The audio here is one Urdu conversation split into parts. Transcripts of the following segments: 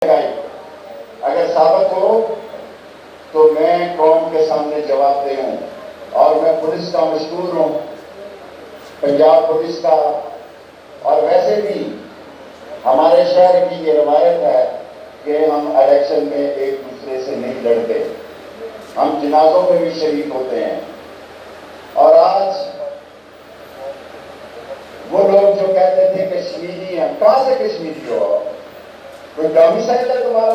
اگر ثابت ہو تو میں قوم کے سامنے جواب دے ہوں، اور میں پولیس کا مشکور ہوں، پنجاب پولیس کا، اور ویسے بھی ہمارے شہر کی یہ روایت ہے کہ ہم الیکشن میں ایک دوسرے سے نہیں لڑتے، ہم جنازوں میں بھی شریک ہوتے ہیں۔ اور آج وہ لوگ جو کہتے تھے کشمیری ہیں، کہاں سے کشمیری ہو؟ کوئی ڈومیسائل ہے تمہارا؟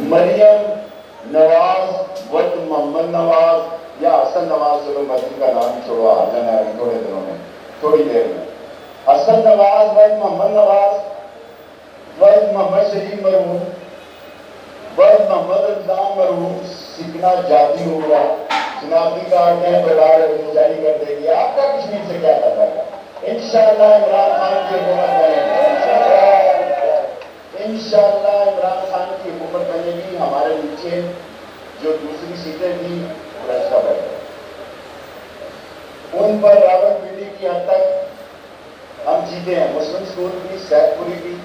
مریم نواز ولد محمد نواز یا حسن نواز، چلو مسجد کا نام ہی چھوڑو، آ جانا ہے تھوڑے دنوں میں، تھوڑی دیر میں۔ حسن نواز ولد محمد نواز، ولد محمد شریف مرحوم، ولد محمد الزام مرحوم، سکنا جاتی ہوا، شناختی کارڈ میں بغیر جاری کر دے گی۔ آپ کا کشمیر سے کیا کرتا ہے؟ انشاءاللہ عمران خان کی حکومت بنے گی، انشاءاللہ عمران خان کی حکومت بنے گی۔ ہمارے نیچے جو دوسری سیٹیں تھیں رشتہ بیٹھے، ان پر راوت بلی کی حد تک ہم جیتے ہیں، مسلم اسکول کی، سیف پوری کی،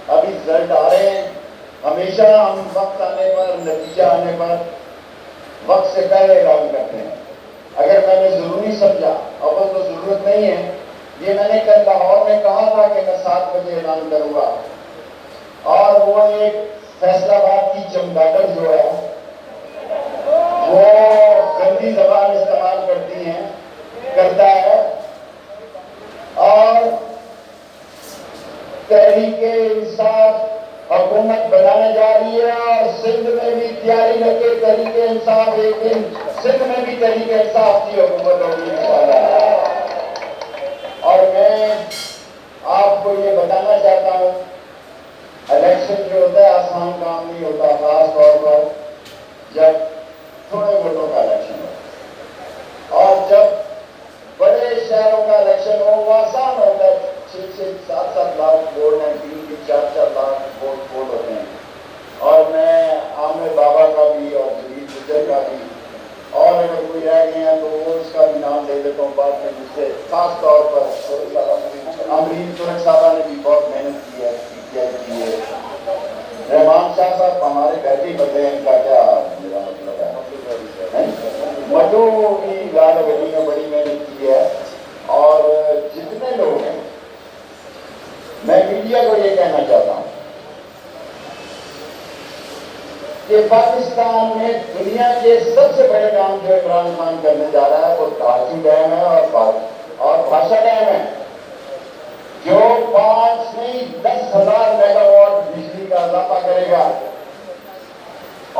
ابھی رزلٹ آ رہے ہیں۔ ہمیشہ ہم وقت آنے پر، نتیجہ آنے پر وقت سے پہلے اعلان کرتے ہیں۔ اگر میں نے ضروری سمجھا، اول تو ضرورت نہیں ہے، یہ میں نے کل لاہور میں کہا تھا کہ میں 7 بجے اعلان کروں گا، اور وہ ایک فیصلہ آباد کی چمگادڑ جو ہے وہ گندی زبان استعمال کرتا ہے، اور تحریک انصاف حکومت بنانے جا رہی ہے، اور سندھ میں بھی تیاری لگے تحریک انصاف، ایک دن سندھ میں بھی تحریک انصاف کی حکومت ہوگی انشاءاللہ۔ اور میں آپ کو یہ بتانا چاہتا ہوں، الیکشن جو ہوتا ہے آسان کام نہیں ہوتا، خاص طور پر جب تھوڑے ووٹوں کا الیکشن ہو، اور جب بڑے شہروں کا الیکشن ہو وہ آسان ہوتا ہے، 6-7 لاکھ ووٹ ہیں، 3-4 لاکھ ووٹ ہوتے ہیں۔ اور میں عامر بابا کا بھی اور جدید وزیر کا بھی، اور اگر کوئی رہ گئے ہیں تو وہ اس کا بھی نام لے لیتا ہوں بعد میں، جس سے خاص طور پر امرین ترک صاحبہ نے بھی بہت محنت کی ہے، رحمان شاہ صاحب ہمارے گھر ہی بندے ہیں، ان کا کیا میرا مطلب ہے، مٹو بھی لال گلی میں بڑی محنت کی ہے، اور جتنے لوگ ہیں، میں میڈیا کو یہ کہنا چاہتا ہوں کہ پاکستان میں دنیا کے سب سے بڑے کام جو عمران خان کرنے جا رہا ہے وہ تحریک ڈیم ہے اور بھاشا ڈیم ہے، جو 5 نہیں 10,000 میگا واٹ بجلی کا اضافہ کرے گا،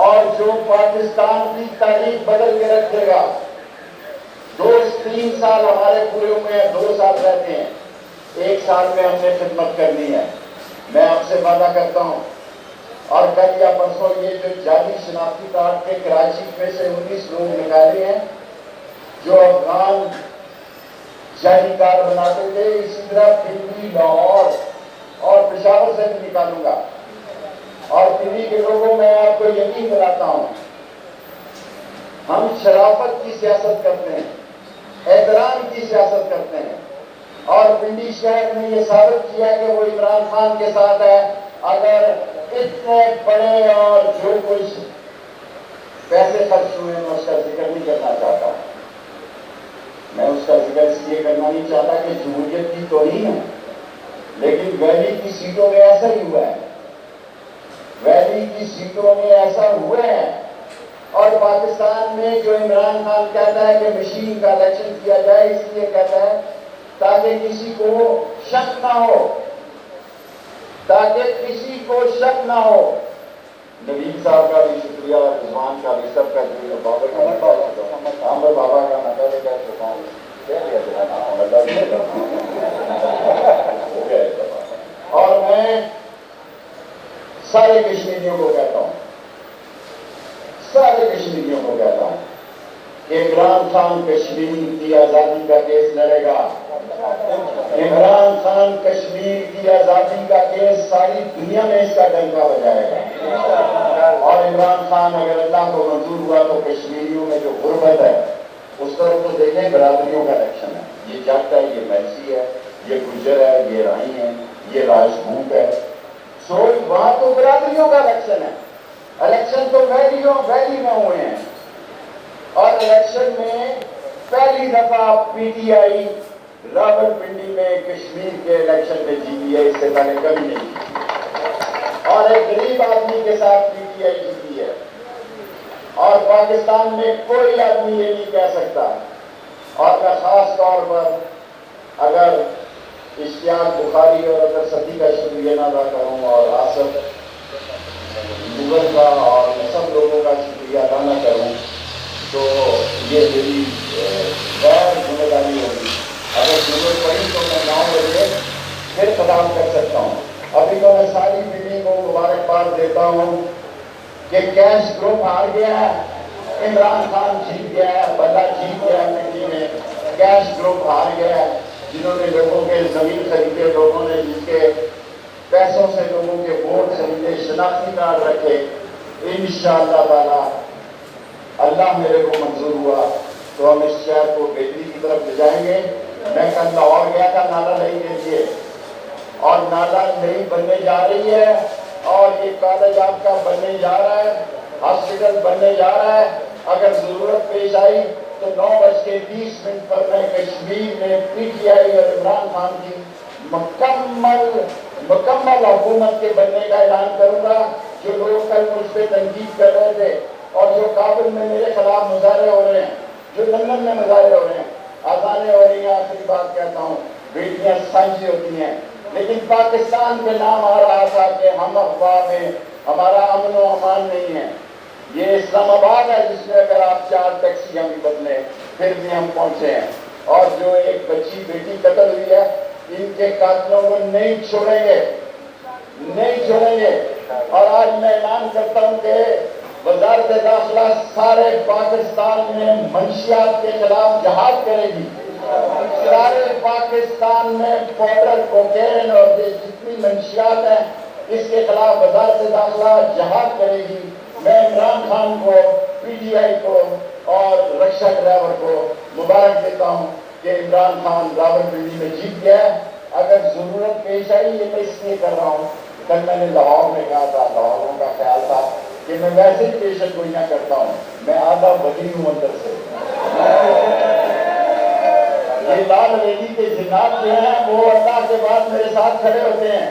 اور جو پاکستان کی تاریخ بدل کے رکھے گا۔ 2-3 سال ہمارے پورے ہوئے ہیں، 2 سال رہتے ہیں، 1 سال میں ہم نے خدمت کرنی ہے۔ میں آپ سے وعدہ کرتا ہوں، اور کل یا پرسوں یہ جو جعلی شناختی کارڈ کے کراچی میں سے 19 لوگ نکالے ہیں جو افغان جعلی کارڈ بناتے تھے، اسی طرح دلی، لاہور اور پشاور سے بھی نکالوں گا۔ اور دلی کے لوگوں میں آپ کو یقین دلاتا ہوں، ہم شرافت کی سیاست کرتے ہیں، احترام کی سیاست کرتے ہیں، اور پنڈی شہر نے یہ ثابت کیا کہ وہ عمران خان کے ساتھ ہے۔ اگر اتنے بڑے اور جو کچھ پیسے خرچ ہوئے میں اس کا ذکر نہیں کرنا چاہتا، میں اس کا ذکر اس لیے کرنا نہیں چاہتا کہ جمہوریت کی توہین ہے، لیکن ویلی کی سیٹوں میں ایسا ہی ہوا ہے، ویلی کی سیٹوں میں ایسا ہوا ہے۔ اور پاکستان میں جو عمران خان کہتا ہے کہ مشین کا الیکشن کیا جائے، اس لیے کہتا ہے تاکہ کسی کو شک نہ ہو، تاکہ کسی کو شک نہ ہو۔ نوید صاحب کا بھی شکریہ، رضوان کا بھی، سب کا شکریہ، بابا کا عامر بابا کا مدد کا اور میں سارے کشمیریوں کو کہتا ہوں، سارے کشمیریوں کو کہتا ہوں کہ عمران خان کشمیر کی آزادی کا کیس لڑے گا، عمران خان کشمیر کی آزادی کا کیس ساری دنیا میں اس کا ڈنکا بجائے گا، اور عمران خان اگر اللہ کو منظور ہوا تو کشمیریوں میں جو غربت ہے اس طرف تو دیکھیں، برادریوں کا الیکشن ہے، یہ جٹ ہے، یہ میسی ہے، یہ گجر ہے، یہ رائی ہے، یہ راجپوت ہے. سو وہاں تو برادریوں کا الیکشن ہے. الیکشن تو ویلی میں ہوئے ہیں, اور الیکشن میں پہلی دفعہ پی ٹی آئی راولپنڈی میں کشمیر کے الیکشن میں جیتی ہے, اس سے پہلے کبھی نہیں جیتی, اور ایک غریب آدمی کے ساتھ پی ٹی آئی جیتی ہے. اور پاکستان میں کوئی آدمی یہ نہیں کہہ سکتا. اور میں خاص طور پر اگر اشتیاق بخاری اور اگر سبھی کا شکریہ ادا کروں, اور آصف مغل کا اور سب لوگوں کا شکریہ ادا نہ کروں, تو یہ میری غیر ذمہ داری ہوگی. اگر ضرورت پڑی تو میں 9 بجے پھر خطاب کر سکتا ہوں. ابھی تو میں ساری میٹنگ کو مبارکباد دیتا ہوں کہ کیش گروپ ہار گیا ہے, عمران خان جیت گیا ہے, بلہ جیت گیا ہے پنڈی میں, کیش گروپ ہار گیا ہے. جنہوں نے لوگوں کے زمین خریدے, لوگوں نے جس کے پیسوں سے لوگوں کے ووٹ خریدے, شناختی کارڈ رکھے, انشاءاللہ تعالی اللہ میرے کو منظور ہوا تو ہم اس شہر کو بہتری کی طرف لے جائیں گے. میں کل لاہور گیا تھا نالا نہیں کے لیے, اور نالا نہیں بننے جا رہی ہے, اور یہ کالج آپ کا بننے جا رہا ہے, ہاسپٹل بننے جا رہا ہے. اگر ضرورت پیش آئی تو 9:20 پر میں کشمیر میں پی ٹی آئی اور عمران خان کی مکمل حکومت کے بننے کا اعلان کروں گا. جو لوگ کل مجھ پہ تنقید کر رہے تھے, اور جو کابل میں میرے خلاف مظاہرے ہو رہے ہیں, جو لندن میں مظاہرے ہو رہے ہیں, آزانیں ہو رہی ہیں, آخری بات کہتا ہوں, بیٹیاں سانجھی ہوتی ہیں, لیکن پاکستان کے نام آ رہا تھا کہ ہم افواہ میں ہمارا امن و امان نہیں ہے. یہ اسلام آباد ہے جس میں اگر آپ 4 ٹیکسی ہم بدلیں پھر بھی ہم پہنچے ہیں. اور جو ایک بچی بیٹی قتل ہوئی ہے, ان کے قاتلوں کو نہیں چھوڑیں گے, نہیں چھوڑیں گے. اور آج میں اعلان کرتا ہوں کہ وزارت داخلہ سارے پاکستان میں منشیات کے خلاف جہاد کرے گی. سارے پاکستان میں پاؤڈر, کوکین اور جتنی منشیات ہیں اس کے خلاف وزارت داخلہ جہاد کرے گی. میں عمران خان کو, پی ٹی آئی کو اور رکشا ڈرائیور کو مبارک دیتا ہوں کہ عمران خان راولپنڈی میں جیت گیا ہے. اگر ضرورت پیش آئی, یہ میں اس لیے کر رہا ہوں, کل میں نے لاہور میں کہا تھا, لاہوروں کا خیال تھا کہ میں ویسے ہی پیشن گوئیاں کرتا ہوں, میں آدھا بدی ہوں اندر سے. یہ لال ریلی کے جنات جو ہیں وہ اللہ کے بعد میرے ساتھ کھڑے ہوتے ہیں.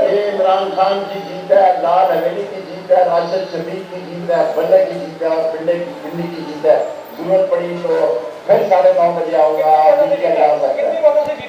یہ عمران خان کی جیت ہے, لال حویلی کی جیت ہے, راشد شفیق کی جیت ہے, بلے کی جیت ہے, اور پنڈے کی جیت ہے. ضرورت پڑی تو پھر 9:30 بجے آؤں گا.